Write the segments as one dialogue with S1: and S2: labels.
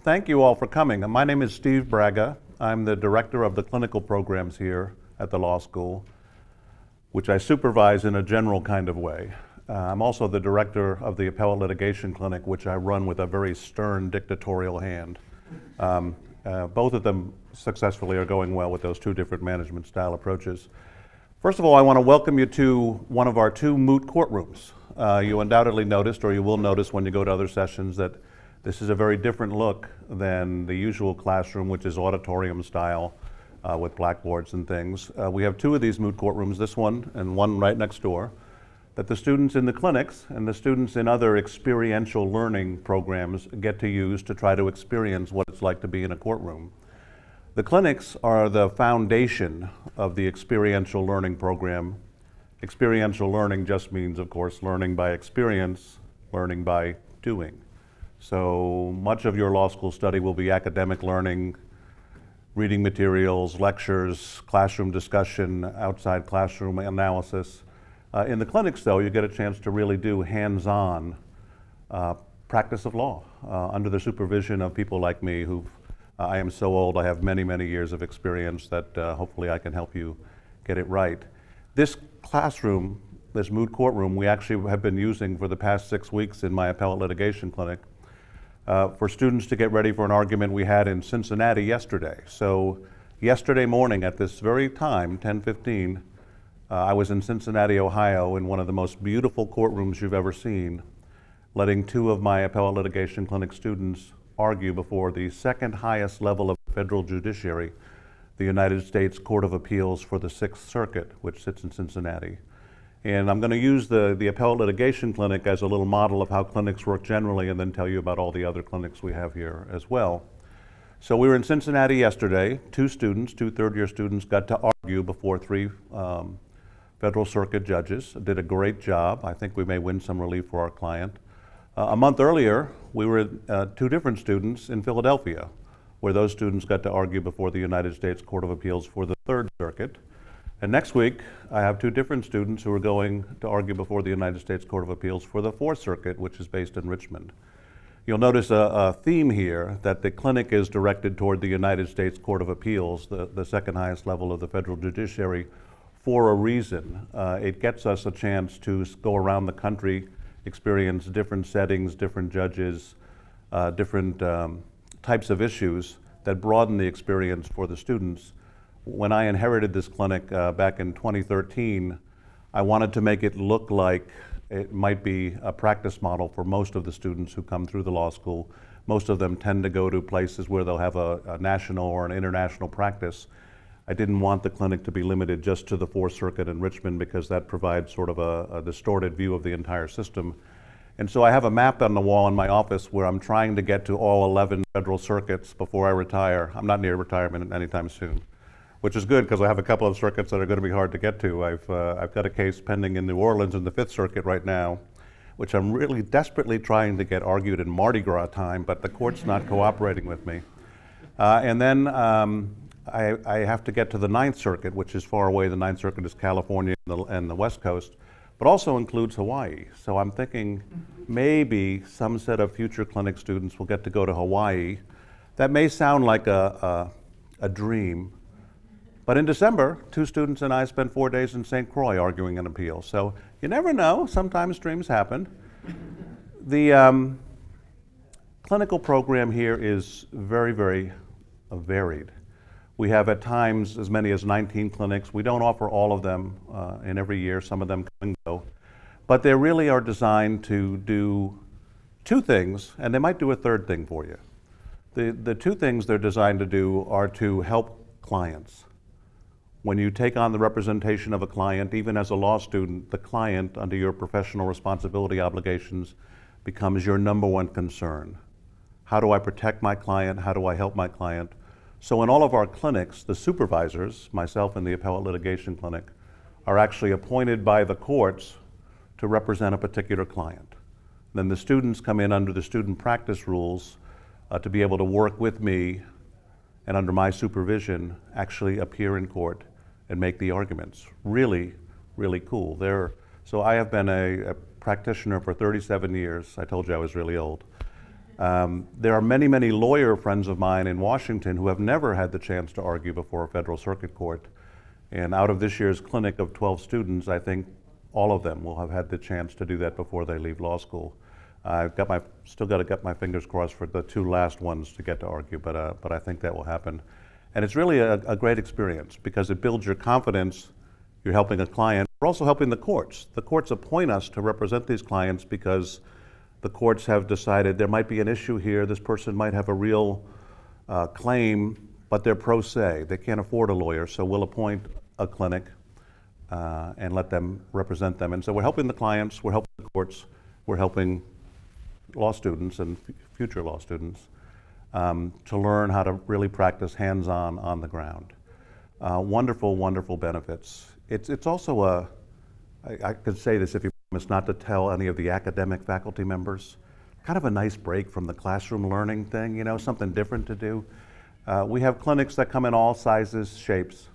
S1: Thank you all for coming. My name is Steve Braga. I'm the director of the clinical programs here at the law school, which I supervise in a general kind of way. I'm also the director of the Appellate Litigation Clinic, which I run with a very stern dictatorial hand. Both of them successfully are going well with those two different management style approaches. First of all, I want to welcome you to one of our two Moot courtrooms. You undoubtedly noticed, or you will notice when you go to other sessions, that this is a very different look than the usual classroom, which is auditorium style with blackboards and things. We have two of these Moot courtrooms, this one and one right next door, that the students in the clinics and the students in other experiential learning programs get to use to try to experience what it's like to be in a courtroom. The clinics are the foundation of the experiential learning program. Experiential learning just means, of course, learning by experience, learning by doing. So much of your law school study will be academic learning, reading materials, lectures, classroom discussion, outside classroom analysis. In the clinics, though, you get a chance to really do hands-on practice of law under the supervision of people like me who I am so old, I have many, many years of experience that hopefully I can help you get it right. This classroom, this Moot courtroom, we actually have been using for the past 6 weeks in my appellate litigation clinic for students to get ready for an argument we had in Cincinnati yesterday. So yesterday morning at this very time, 10:15, I was in Cincinnati, Ohio, in one of the most beautiful courtrooms you've ever seen, letting two of my appellate litigation clinic students argue before the second highest level of federal judiciary, the United States Court of Appeals for the Sixth Circuit, which sits in Cincinnati. And I'm going to use the appellate litigation clinic as a little model of how clinics work generally and then tell you about all the other clinics we have here as well. So we were in Cincinnati yesterday. Two third-year students got to argue before three federal circuit judges. Did a great job. I think we may win some relief for our client. A month earlier, we were two different students in Philadelphia, where those students got to argue before the United States Court of Appeals for the Third Circuit. And next week, I have two different students who are going to argue before the United States Court of Appeals for the Fourth Circuit, which is based in Richmond. You'll notice a theme here that the clinic is directed toward the United States Court of Appeals, the second highest level of the federal judiciary, for a reason. It gets us a chance to go around the country, experience different settings, different judges, different types of issues that broaden the experience for the students. When I inherited this clinic back in 2013, I wanted to make it look like it might be a practice model for most of the students who come through the law school. Most of them tend to go to places where they'll have a national or an international practice. I didn't want the clinic to be limited just to the Fourth Circuit in Richmond because that provides sort of a distorted view of the entire system. And so I have a map on the wall in my office where I'm trying to get to all 11 federal circuits before I retire. I'm not near retirement anytime soon, which is good because I have a couple of circuits that are going to be hard to get to. I've got a case pending in New Orleans in the Fifth Circuit right now, which I'm really desperately trying to get argued in Mardi Gras time, but the court's not cooperating with me. And then I have to get to the Ninth Circuit, which is far away. The Ninth Circuit is California and the West Coast, but also includes Hawaii. So I'm thinking maybe some set of future clinic students will get to go to Hawaii. That may sound like a dream, but in December, two students and I spent 4 days in St. Croix arguing an appeal. So you never know, sometimes dreams happen. The clinical program here is very, very varied. We have at times as many as 19 clinics. We don't offer all of them in every year, some of them come and go. But they really are designed to do two things, and they might do a third thing for you. The two things they're designed to do are to help clients. When you take on the representation of a client, even as a law student, the client, under your professional responsibility obligations, becomes your number one concern. How do I protect my client? How do I help my client? So in all of our clinics, the supervisors, myself and the appellate litigation clinic, are actually appointed by the courts to represent a particular client. Then the students come in under the student practice rules to be able to work with me and under my supervision actually appear in court and make the arguments. Really, really cool. So I have been a practitioner for 37 years. I told you I was really old. There are many, many lawyer friends of mine in Washington who have never had the chance to argue before a federal circuit court. And out of this year's clinic of 12 students, I think all of them will have had the chance to do that before they leave law school. Still got to get my fingers crossed for the two last ones to get to argue, but I think that will happen. And it's really a great experience because it builds your confidence. You're helping a client. We're also helping the courts. The courts appoint us to represent these clients because the courts have decided there might be an issue here. This person might have a real claim, but they're pro se. They can't afford a lawyer, so we'll appoint a clinic and let them represent them. And so we're helping the clients, we're helping the courts, we're helping law students and future law students to learn how to really practice hands-on on the ground. Wonderful, wonderful benefits. It's also I could say this if you promise not to tell any of the academic faculty members, kind of a nice break from the classroom learning thing, you know, something different to do. We have clinics that come in all sizes, shapes.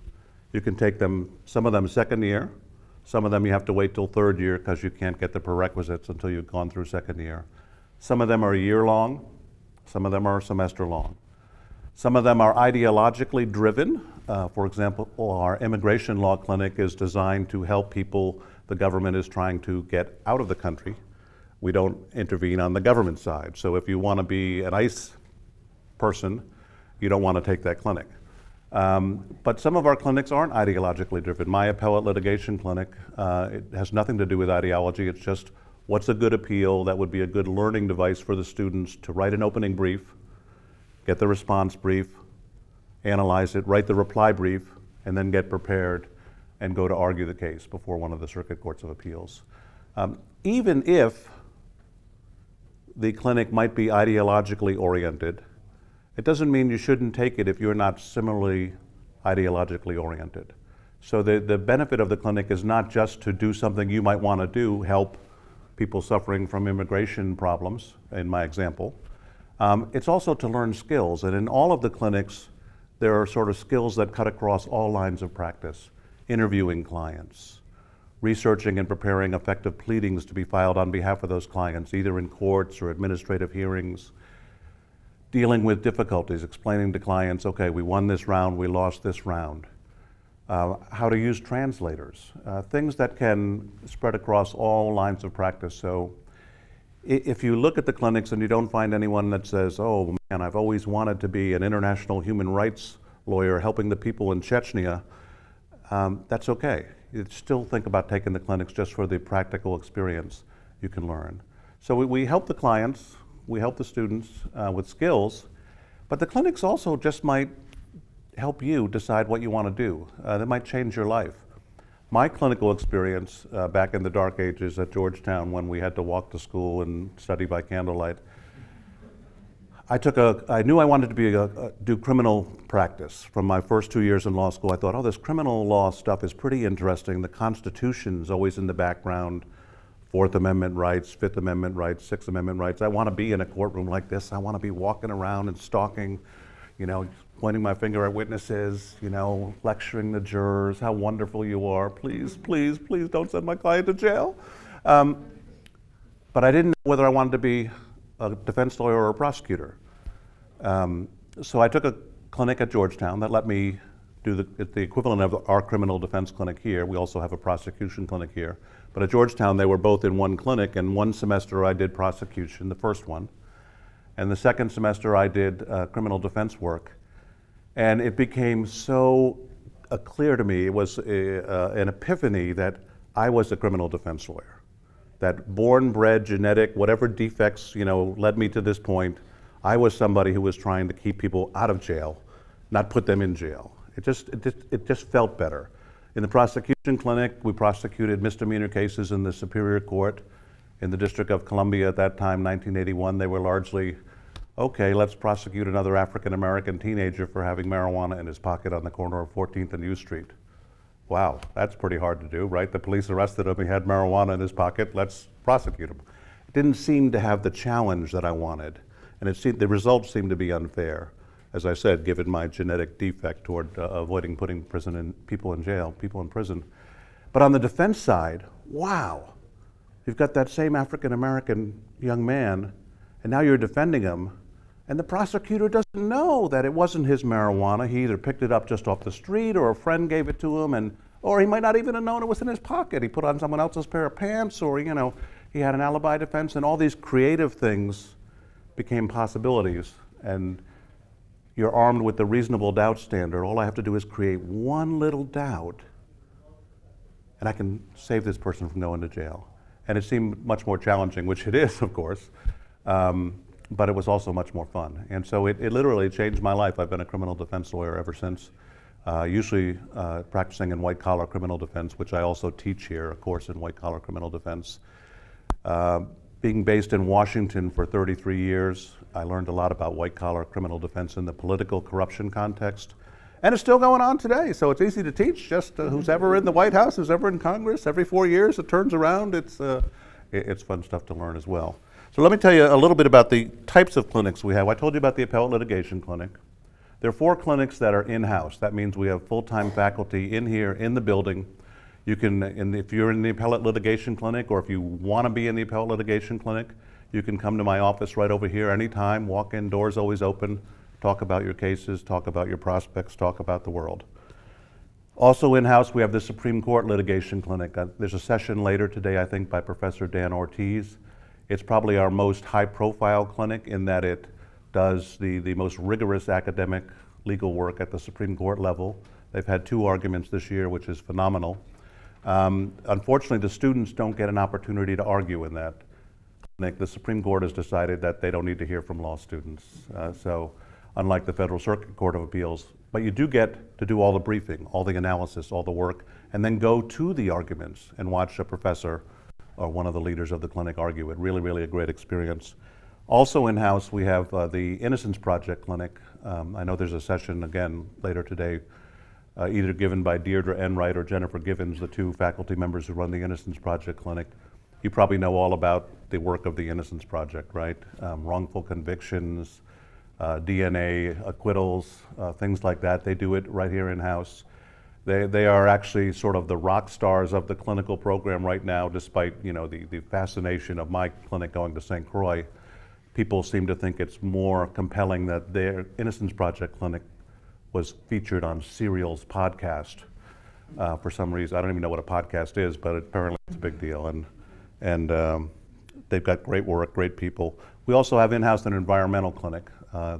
S1: You can take them, some of them second year, some of them you have to wait till third year because you can't get the prerequisites until you've gone through second year. Some of them are a year long, some of them are a semester long. Some of them are ideologically driven. For example, our immigration law clinic is designed to help people the government is trying to get out of the country. We don't intervene on the government side. So if you want to be an ICE person, you don't want to take that clinic. But some of our clinics aren't ideologically driven. My appellate litigation clinic, it has nothing to do with ideology. It's just what's a good appeal that would be a good learning device for the students to write an opening brief, get the response brief, analyze it, write the reply brief, and then get prepared and go to argue the case before one of the circuit courts of appeals. Even if the clinic might be ideologically oriented, it doesn't mean you shouldn't take it if you're not similarly ideologically oriented. So the benefit of the clinic is not just to do something you might want to do, help people suffering from immigration problems, in my example. It's also to learn skills, and in all of the clinics, there are sort of skills that cut across all lines of practice. Interviewing clients, researching and preparing effective pleadings to be filed on behalf of those clients, either in courts or administrative hearings, dealing with difficulties, explaining to clients, okay, we won this round, we lost this round, how to use translators, things that can spread across all lines of practice. So if you look at the clinics and you don't find anyone that says, oh man, I've always wanted to be an international human rights lawyer helping the people in Chechnya, that's okay. You still think about taking the clinics just for the practical experience you can learn. So we help the clients, we help the students with skills, but the clinics also just might help you decide what you want to do. That might change your life. My clinical experience back in the dark ages at Georgetown when we had to walk to school and study by candlelight, I knew I wanted to do criminal practice. From my first 2 years in law school, I thought, oh, this criminal law stuff is pretty interesting. The Constitution's always in the background. Fourth Amendment rights, Fifth Amendment rights, Sixth Amendment rights. I want to be in a courtroom like this. I want to be walking around and stalking, you know, pointing my finger at witnesses, you know, lecturing the jurors, how wonderful you are. Please, please, please don't send my client to jail. But I didn't know whether I wanted to be a defense lawyer or a prosecutor. So I took a clinic at Georgetown that let me do the equivalent of our criminal defense clinic here. We also have a prosecution clinic here. But at Georgetown, they were both in one clinic, and one semester I did prosecution, the first one. And the second semester I did criminal defense work. And it became so clear to me, it was an epiphany that I was a criminal defense lawyer. That born, bred, genetic, whatever defects, you know, led me to this point, I was somebody who was trying to keep people out of jail, not put them in jail. It just felt better. In the prosecution clinic, we prosecuted misdemeanor cases in the Superior Court in the District of Columbia at that time, 1981. They were largely, okay, let's prosecute another African-American teenager for having marijuana in his pocket on the corner of 14th and U Street. Wow, that's pretty hard to do, right? The police arrested him, he had marijuana in his pocket, let's prosecute him. It didn't seem to have the challenge that I wanted, and the results seemed to be unfair. As I said, given my genetic defect toward avoiding putting people in jail, people in prison. But on the defense side, wow, you've got that same African-American young man, and now you're defending him, and the prosecutor doesn't know that it wasn't his marijuana. He either picked it up just off the street, or a friend gave it to him, or he might not even have known it was in his pocket. He put on someone else's pair of pants, or he had an alibi defense, and all these creative things became possibilities. And you're armed with the reasonable doubt standard. All I have to do is create one little doubt, and I can save this person from going to jail. And it seemed much more challenging, which it is, of course, but it was also much more fun. And so it literally changed my life. I've been a criminal defense lawyer ever since, usually practicing in white-collar criminal defense, which I also teach here, a course in white-collar criminal defense. Being based in Washington for 33 years, I learned a lot about white-collar criminal defense in the political corruption context. And it's still going on today, so it's easy to teach. Just who's ever in the White House, who's ever in Congress, every 4 years it turns around. It's fun stuff to learn as well. So let me tell you a little bit about the types of clinics we have. I told you about the Appellate Litigation Clinic. There are 4 clinics that are in-house. That means we have full-time faculty in here, in the building. You can, if you're in the Appellate Litigation Clinic, or if you want to be in the Appellate Litigation Clinic, you can come to my office right over here anytime. Walk in, doors always open. Talk about your cases, talk about your prospects, talk about the world. Also in-house, we have the Supreme Court Litigation Clinic. There's a session later today, I think, by Professor Dan Ortiz. It's probably our most high-profile clinic in that it does the most rigorous academic legal work at the Supreme Court level. They've had 2 arguments this year, which is phenomenal. Unfortunately, the students don't get an opportunity to argue in that clinic. The Supreme Court has decided that they don't need to hear from law students. So unlike the Federal Circuit Court of Appeals, but you do get to do all the briefing, all the analysis, all the work, and then go to the arguments and watch a professor or one of the leaders of the clinic argue it. Really, really a great experience. Also in-house, we have the Innocence Project Clinic. I know there's a session again later today, either given by Deirdre Enright or Jennifer Givens, the 2 faculty members who run the Innocence Project Clinic. You probably know all about the work of the Innocence Project, right? Wrongful convictions, DNA acquittals, things like that. They do it right here in-house. They are actually sort of the rock stars of the clinical program right now, despite the fascination of my clinic going to St. Croix. People seem to think it's more compelling that their Innocence Project Clinic was featured on Serial's podcast for some reason. I don't even know what a podcast is, but apparently it's a big deal. And they've got great work, great people. We also have in-house an environmental clinic.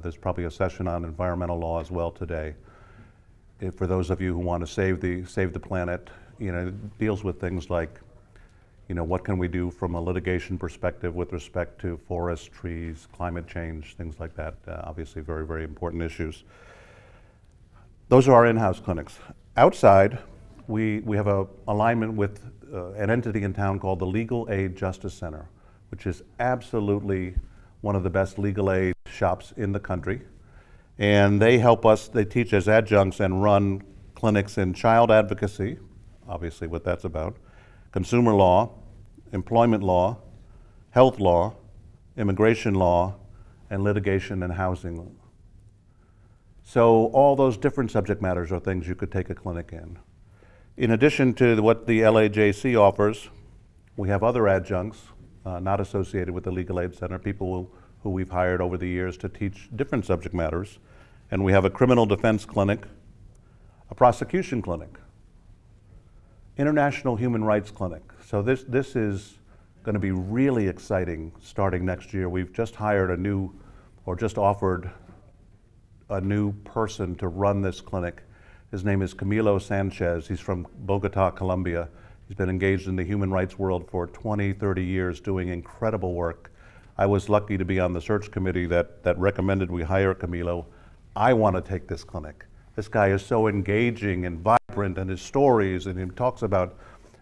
S1: There's probably a session on environmental law as well today. For those of you who want to save the planet, it deals with things like, what can we do from a litigation perspective with respect to forests, trees, climate change, things like that. Obviously very, very important issues. Those are our in-house clinics. Outside, we have an alignment with an entity in town called the Legal Aid Justice Center, which is absolutely one of the best legal aid shops in the country. And they help us, they teach as adjuncts and run clinics in child advocacy, obviously what that's about, consumer law, employment law, health law, immigration law, and litigation and housing law. So all those different subject matters are things you could take a clinic in. In addition to what the LAJC offers, we have other adjuncts not associated with the Legal Aid Center, people who we've hired over the years to teach different subject matters. And we have a criminal defense clinic, a prosecution clinic, international human rights clinic. So this is going to be really exciting starting next year. We've just hired just offered a new person to run this clinic. His name is Camilo Sanchez. He's from Bogota, Colombia. He's been engaged in the human rights world for 20, 30 years doing incredible work. I was lucky to be on the search committee that recommended we hire Camilo. I want to take this clinic. This guy is so engaging and vibrant, and his stories, and he talks about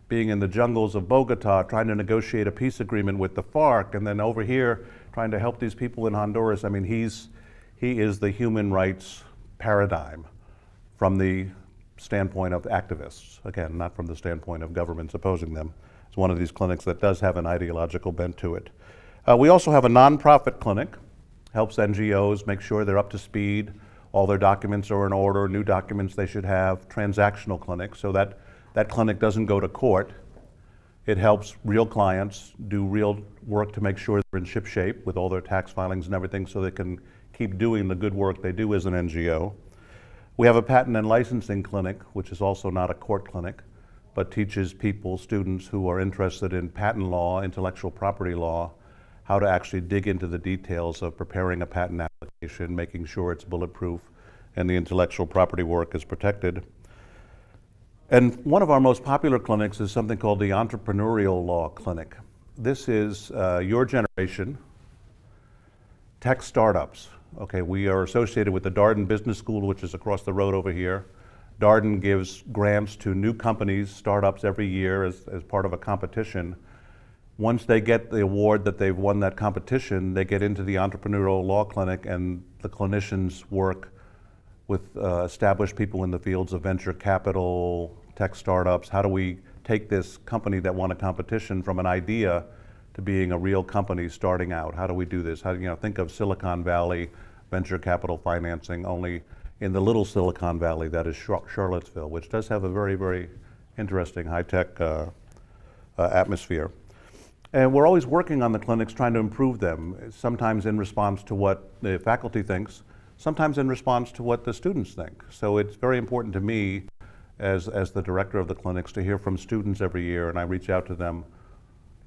S1: being in the jungles of Bogota, trying to negotiate a peace agreement with the FARC, and then over here trying to help these people in Honduras. I mean, he is the human rights paradigm from the standpoint of activists. Again, not from the standpoint of governments opposing them. It's one of these clinics that does have an ideological bent to it. We also have a nonprofit clinic, helps NGOs make sure they're up to speed, all their documents are in order, new documents they should have, transactional clinic, so that clinic doesn't go to court. It helps real clients do real work to make sure they're in ship shape with all their tax filings and everything so they can keep doing the good work they do as an NGO. We have a patent and licensing clinic, which is also not a court clinic, but teaches people, students who are interested in patent law, intellectual property law, how to actually dig into the details of preparing a patent application, making sure it's bulletproof and the intellectual property work is protected. And one of our most popular clinics is something called the Entrepreneurial Law Clinic. This is your generation, tech startups. Okay, we are associated with the Darden Business School, which is across the road over here. Darden gives grants to new companies, startups every year as part of a competition. Once they get the award that they've won that competition, they get into the Entrepreneurial Law Clinic, and the clinicians work with established people in the fields of venture capital, tech startups. How do we take this company that won a competition from an idea to being a real company starting out? How do we do this? How, think of Silicon Valley venture capital financing, only in the little Silicon Valley that is Charlottesville, which does have a very, very interesting high-tech atmosphere. And we're always working on the clinics, trying to improve them, sometimes in response to what the faculty thinks, sometimes in response to what the students think. So it's very important to me as the director of the clinics to hear from students every year, and I reach out to them.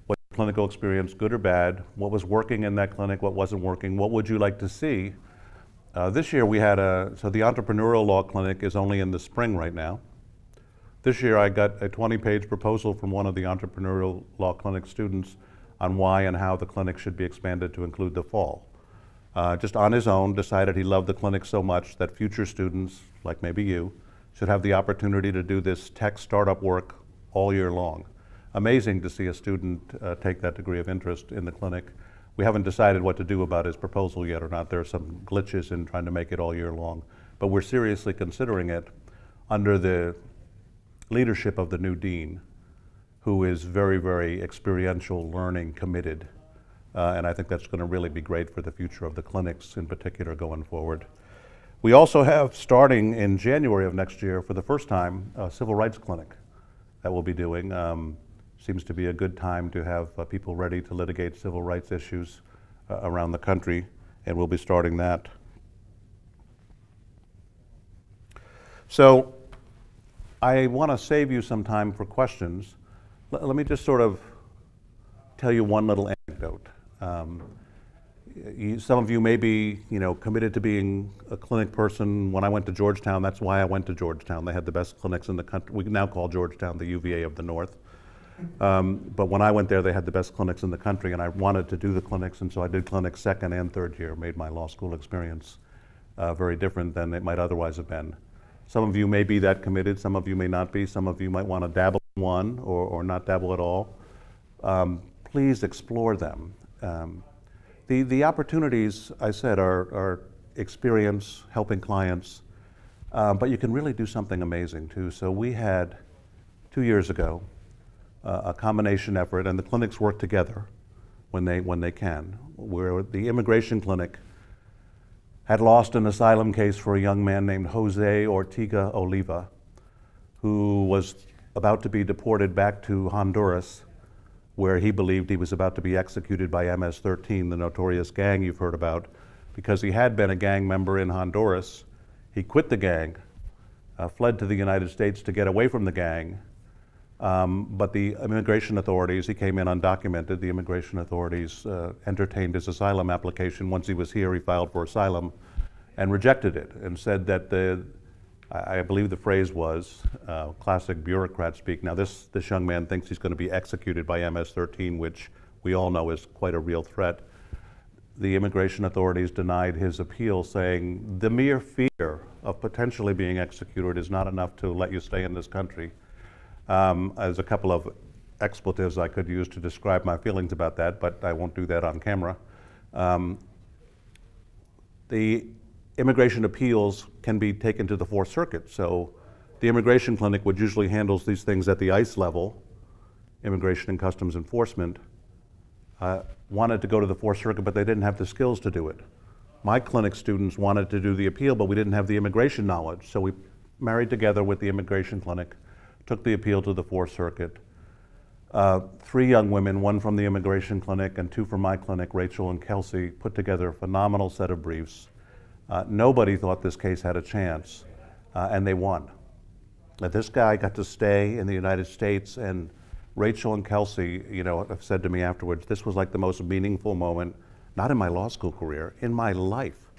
S1: What's your clinical experience, good or bad? What was working in that clinic? What wasn't working? What would you like to see? This year we had so the Entrepreneurial Law Clinic is only in the spring right now. This year I got a 20-page proposal from one of the Entrepreneurial Law Clinic students on why and how the clinic should be expanded to include the fall. Just on his own, decided he loved the clinic so much that future students, like maybe you, should have the opportunity to do this tech startup work all year long. Amazing to see a student take that degree of interest in the clinic. We haven't decided what to do about his proposal yet or not. There are some glitches in trying to make it all year long. But we're seriously considering it under the leadership of the new dean, who is very, very experiential, learning, committed. And I think that's going to really be great for the future of the clinics in particular going forward. We also have, starting in January of next year, for the first time, a civil rights clinic that we'll be doing. Seems to be a good time to have people ready to litigate civil rights issues around the country, and we'll be starting that. So I want to save you some time for questions. Let me just sort of tell you one little anecdote. Some of you may be, committed to being a clinic person. When I went to Georgetown, that's why I went to Georgetown. They had the best clinics in the country. We now call Georgetown the UVA of the North. But when I went there, they had the best clinics in the country, and I wanted to do the clinics, and so I did clinics second and third year, made my law school experience very different than it might otherwise have been. Some of you may be that committed, some of you may not be, some of you might want to dabble in one or not dabble at all. Please explore them. The opportunities, I said, are experience, helping clients, but you can really do something amazing too. So we had, 2 years ago, a combination effort, and the clinics work together when they can, where the immigration clinic had lost an asylum case for a young man named Jose Ortega Oliva, who was about to be deported back to Honduras, where he believed he was about to be executed by MS-13, the notorious gang you've heard about, because he had been a gang member in Honduras. He quit the gang, fled to the United States to get away from the gang, but the immigration authorities, he came in undocumented, the immigration authorities entertained his asylum application. Once he was here, he filed for asylum and rejected it and said that I believe the phrase was, classic bureaucrat speak, now this young man thinks he's going to be executed by MS-13, which we all know is quite a real threat. The immigration authorities denied his appeal, saying the mere fear of potentially being executed is not enough to let you stay in this country. There's a couple of expletives I could use to describe my feelings about that, but I won't do that on camera. The immigration appeals can be taken to the Fourth Circuit. So the immigration clinic, which usually handles these things at the ICE level, Immigration and Customs Enforcement, wanted to go to the Fourth Circuit, but they didn't have the skills to do it. My clinic students wanted to do the appeal, but we didn't have the immigration knowledge. So we married together with the immigration clinic, took the appeal to the Fourth Circuit. Three young women, one from the immigration clinic and two from my clinic, Rachel and Kelsey, put together a phenomenal set of briefs. Nobody thought this case had a chance, and they won. This guy got to stay in the United States, and Rachel and Kelsey, have said to me afterwards, this was like the most meaningful moment, not in my law school career, in my life.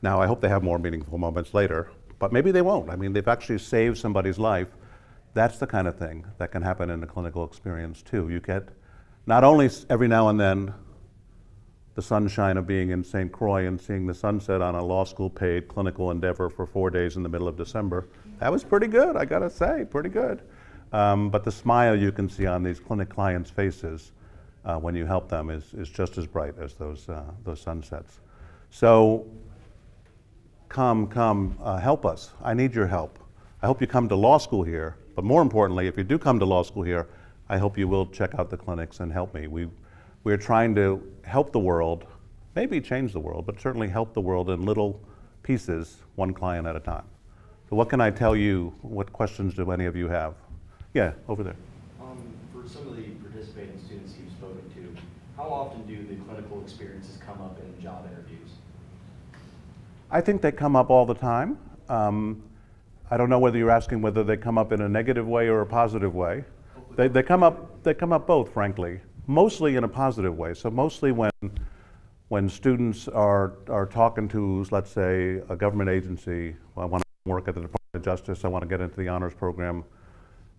S1: Now, I hope they have more meaningful moments later, but maybe they won't. I mean, they've actually saved somebody's life. That's the kind of thing that can happen in the clinical experience too. You get not only every now and then the sunshine of being in St. Croix and seeing the sunset on a law school paid clinical endeavor for 4 days in the middle of December. That was pretty good, I gotta say, pretty good. But the smile you can see on these clinic clients' faces when you help them is just as bright as those sunsets. So come, help us. I need your help. I hope you come to law school here, but more importantly, if you do come to law school here, I hope you will check out the clinics and help me. We're trying to help the world, maybe change the world, but certainly help the world in little pieces, one client at a time. So what can I tell you? What questions do any of you have? Yeah, over there.
S2: For some of the participating students you've spoken to, how often do the clinical experiences come up in job interviews?
S1: I think they come up all the time. I don't know whether you're asking whether they come up in a negative way or a positive way. They come up both, frankly. Mostly in a positive way. So mostly when students are talking to, let's say, a government agency, well, I want to work at the Department of Justice, I want to get into the honors program.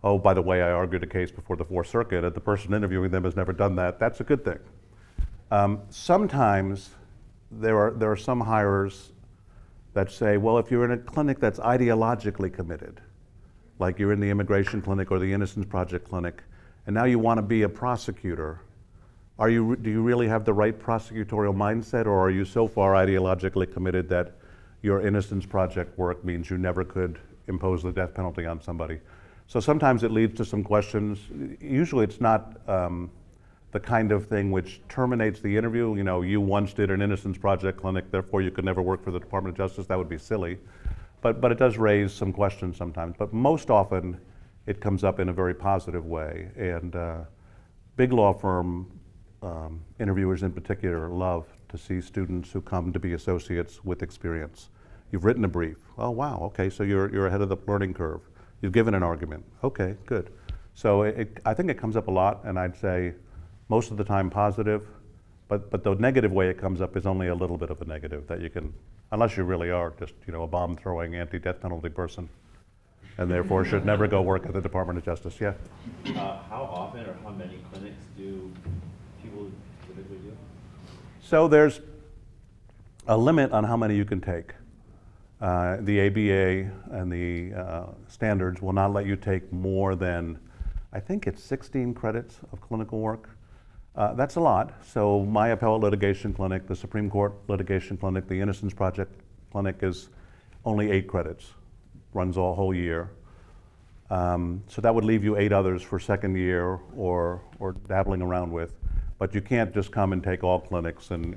S1: Oh, by the way, I argued a case before the Fourth Circuit, and the person interviewing them has never done that. That's a good thing. Sometimes there are some hirers that say, well, if you're in a clinic that's ideologically committed, like you're in the immigration clinic or the Innocence Project clinic, and now you want to be a prosecutor, do you really have the right prosecutorial mindset, or are you so far ideologically committed that your Innocence Project work means you never could impose the death penalty on somebody? So sometimes it leads to some questions. Usually it's not the kind of thing which terminates the interview. You once did an Innocence Project clinic, therefore you could never work for the Department of Justice. That would be silly. But it does raise some questions sometimes. But most often, it comes up in a very positive way. And big law firm interviewers in particular love to see students who come to be associates with experience. You've written a brief. Oh, wow, okay, so you're ahead of the learning curve. You've given an argument. Okay, good. So I think it comes up a lot, and I'd say most of the time positive, but the negative way it comes up is only a little bit of a negative that you can, unless you really are just a bomb-throwing anti-death penalty person, and therefore should never go work at the Department of Justice. Yeah?
S2: How often or how many clinics do people typically do?
S1: So there's a limit on how many you can take. The ABA and the standards will not let you take more than, I think it's 16 credits of clinical work. That's a lot. So my appellate litigation clinic, the Supreme Court litigation clinic, the Innocence Project clinic is only 8 credits. Runs all whole year. So that would leave you 8 others for second year or dabbling around with. But you can't just come and take all clinics and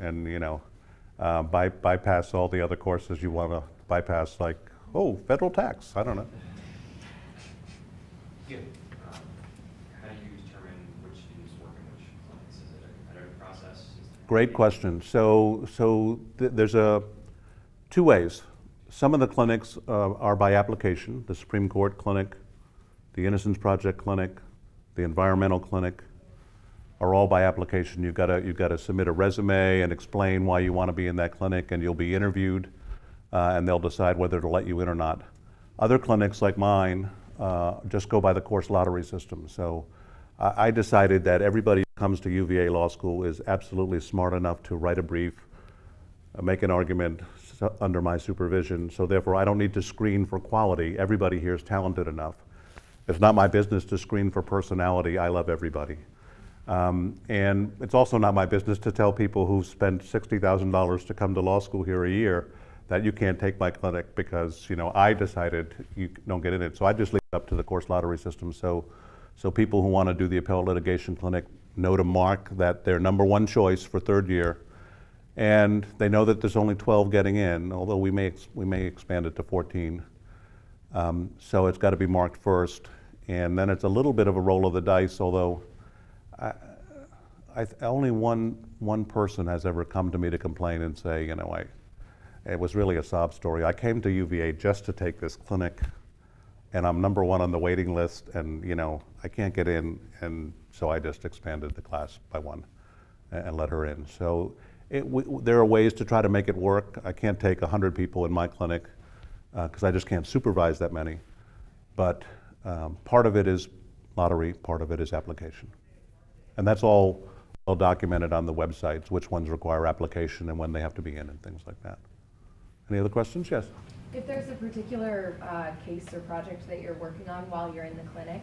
S1: bypass all the other courses you want to bypass, like, federal tax, I don't know.
S3: Yeah. How do you determine which students work in which clinics? Is it a competitive process?
S1: Great question. So there's 2 ways. Some of the clinics are by application. The Supreme Court clinic, the Innocence Project clinic, the environmental clinic are all by application. You've got to submit a resume and explain why you want to be in that clinic, and you'll be interviewed, and they'll decide whether to let you in or not. Other clinics like mine just go by the course lottery system. So I decided that everybody who comes to UVA Law School is absolutely smart enough to write a brief, make an argument under my supervision, so therefore I don't need to screen for quality. Everybody here is talented enough. It's not my business to screen for personality. I love everybody. And it's also not my business to tell people who've spent $60,000 to come to law school here a year that you can't take my clinic because I decided you don't get in it. So I just leave it up to the course lottery system. So people who want to do the appellate litigation clinic know to mark that their #1 choice for 3rd year. And they know that there's only 12 getting in, although we may expand it to 14. So it's got to be marked first. And then it's a little bit of a roll of the dice, although Only one person has ever come to me to complain and say, you know, it was really a sob story. I came to UVA just to take this clinic, and I'm number one on the waiting list, and you know, I can't get in, and so I just expanded the class by one and let her in. So there are ways to try to make it work. I can't take 100 people in my clinic because I just can't supervise that many. But part of it is lottery, part of it is application. And that's all well documented on the websites, which ones require application and when they have to be in and things like that. Any other questions? Yes?
S4: If there's a particular case or project that you're working on while you're in the clinic,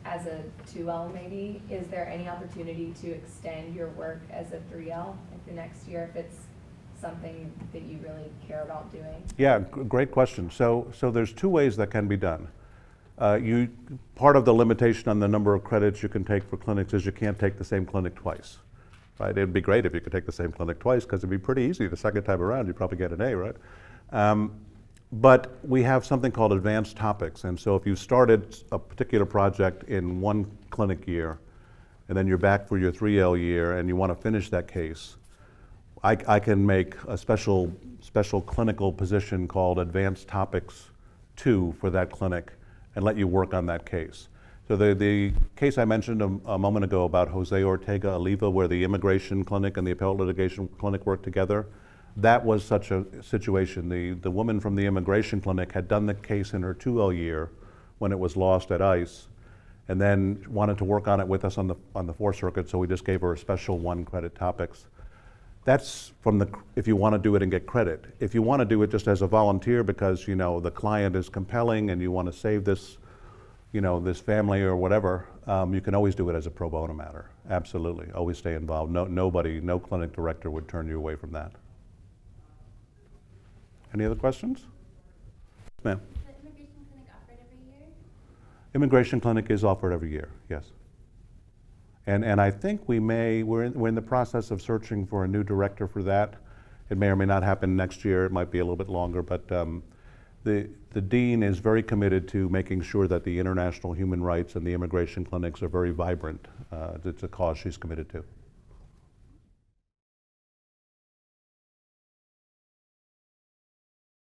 S4: as a 2L maybe, is there any opportunity to extend your work as a 3L like the next year if it's something that you really care about doing?
S1: Yeah, great question. So there's two ways that can be done. Part of the limitation on the number of credits you can take for clinics is you can't take the same clinic twice, right? It'd be great if you could take the same clinic twice because it'd be pretty easy. The second time around, you'd probably get an A, right? But we have something called advanced topics. And so if you started a particular project in one clinic year, and then you're back for your 3L year and you want to finish that case, I can make a special clinical position called Advanced Topics 2 for that clinic and let you work on that case. So the case I mentioned a moment ago about Jose Ortega Oliva, where the immigration clinic and the appellate litigation clinic worked together, that was such a situation. The woman from the immigration clinic had done the case in her 2L year when it was lost at ICE, and then wanted to work on it with us on the Fourth Circuit, so we just gave her a special 1 credit topics. That's if you want to do it and get credit. If you want to do it just as a volunteer because you know the client is compelling and you want to save this, you know, this family or whatever, you can always do it as a pro bono matter. Absolutely, always stay involved. No clinic director would turn you away from that. Any other questions? Ma'am.
S5: Is the immigration clinic offered every year?
S1: Immigration clinic is offered every year, yes. And I think we're in the process of searching for a new director for that. It may or may not happen next year. It might be a little bit longer, but the dean is very committed to making sure that the international human rights and the immigration clinics are very vibrant. It's a cause she's committed to.